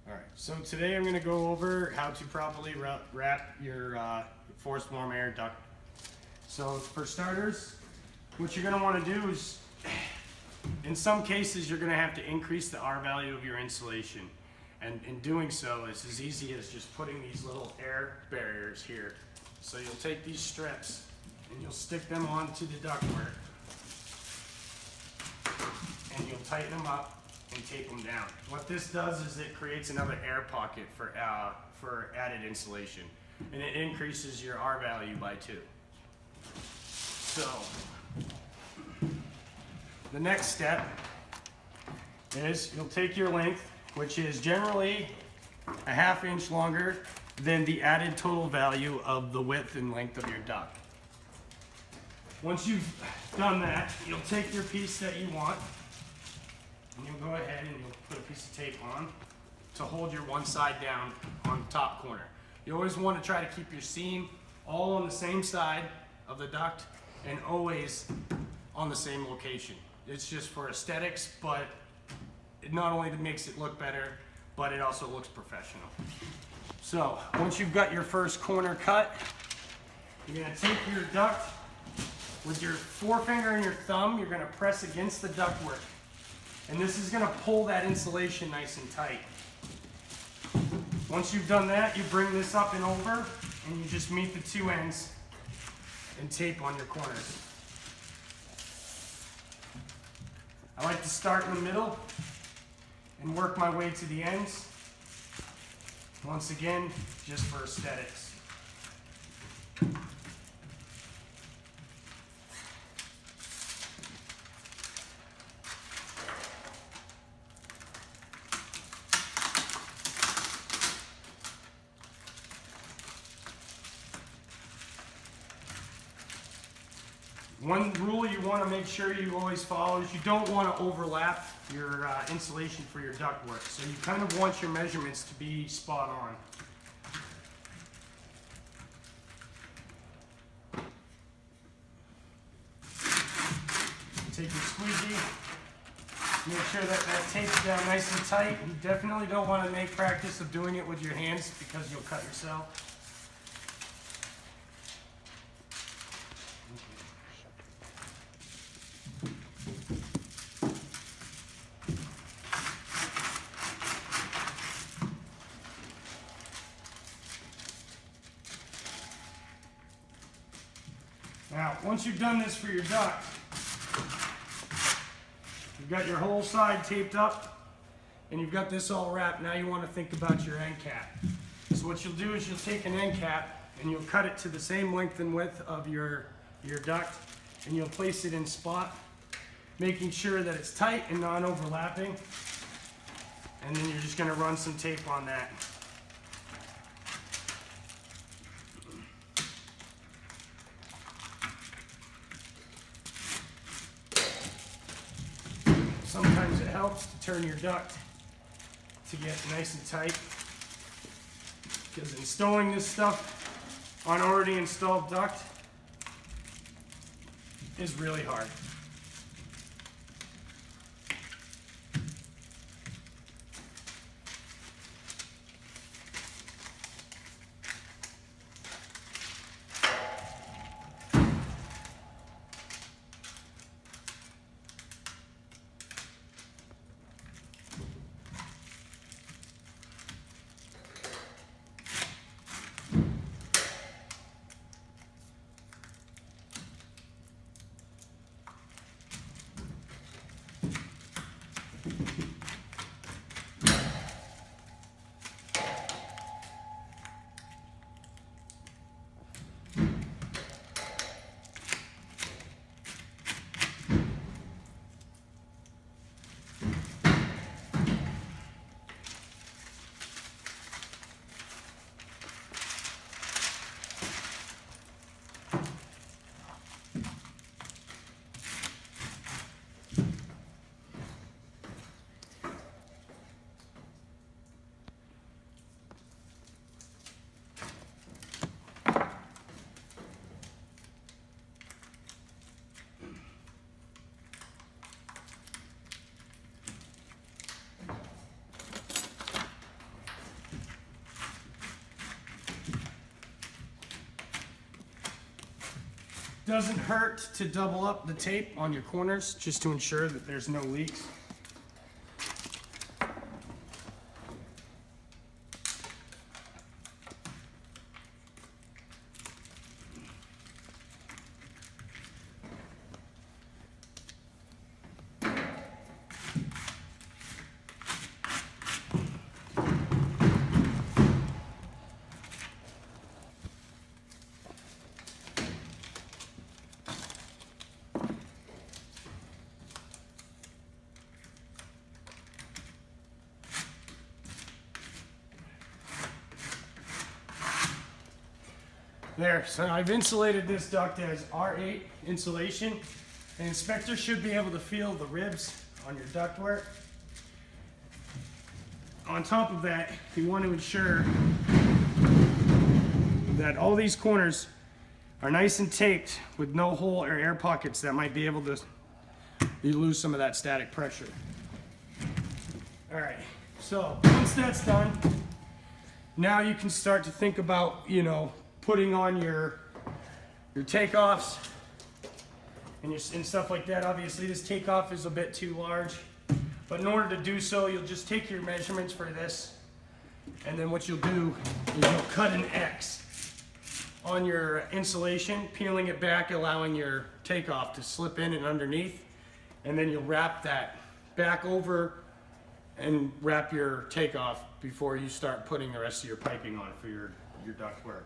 Alright, so today I'm going to go over how to properly wrap your forced warm air duct. So for starters, what you're going to want to do is, in some cases you're going to have to increase the R value of your insulation. And in doing so, it's as easy as just putting these little air barriers here. So you'll take these strips and you'll stick them onto the ductwork and you'll tighten them up and tape them down. What this does is it creates another air pocket for added insulation, and it increases your R value by 2. So the next step is you'll take your length, which is generally a ½ inch longer than the added total value of the width and length of your duct. Once you've done that, you'll take your piece that you want, and you'll go ahead and you'll put a piece of tape on to hold your one side down on the top corner. You always want to try to keep your seam all on the same side of the duct and always on the same location. It's just for aesthetics, but it not only makes it look better, but it also looks professional. So once you've got your first corner cut, you're going to take your duct with your forefinger and your thumb. You're going to press against the ductwork. And this is going to pull that insulation nice and tight. Once you've done that, you bring this up and over, and you just meet the two ends and tape on your corners. I like to start in the middle and work my way to the ends. Once again, just for aesthetics. One rule you want to make sure you always follow is you don't want to overlap your insulation for your ductwork. So you kind of want your measurements to be spot on. Take your squeegee, make sure that that tapes down nice and tight. You definitely don't want to make practice of doing it with your hands because you'll cut yourself. Now, once you've done this for your duct, you've got your whole side taped up, and you've got this all wrapped. Now you want to think about your end cap. So what you'll do is you'll take an end cap, and you'll cut it to the same length and width of your duct, and you'll place it in spot, making sure that it's tight and non-overlapping. And then you're just going to run some tape on that. Sometimes it helps to turn your duct to get nice and tight, because installing this stuff on already installed duct is really hard. Doesn't hurt to double up the tape on your corners just to ensure that there's no leaks. There, so I've insulated this duct as R8 insulation. The inspector should be able to feel the ribs on your ductwork. On top of that, you want to ensure that all these corners are nice and taped with no hole or air pockets that might be able to, you lose some of that static pressure. All right, so once that's done, now you can start to think about, you know, putting on your takeoffs and stuff like that. Obviously this takeoff is a bit too large, but in order to do so, you'll just take your measurements for this, and then what you'll do is you'll cut an X on your insulation, peeling it back, allowing your takeoff to slip in and underneath, and then you'll wrap that back over and wrap your takeoff before you start putting the rest of your piping on for your ductwork.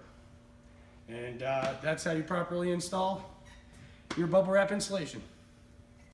And that's how you properly install your bubble wrap insulation.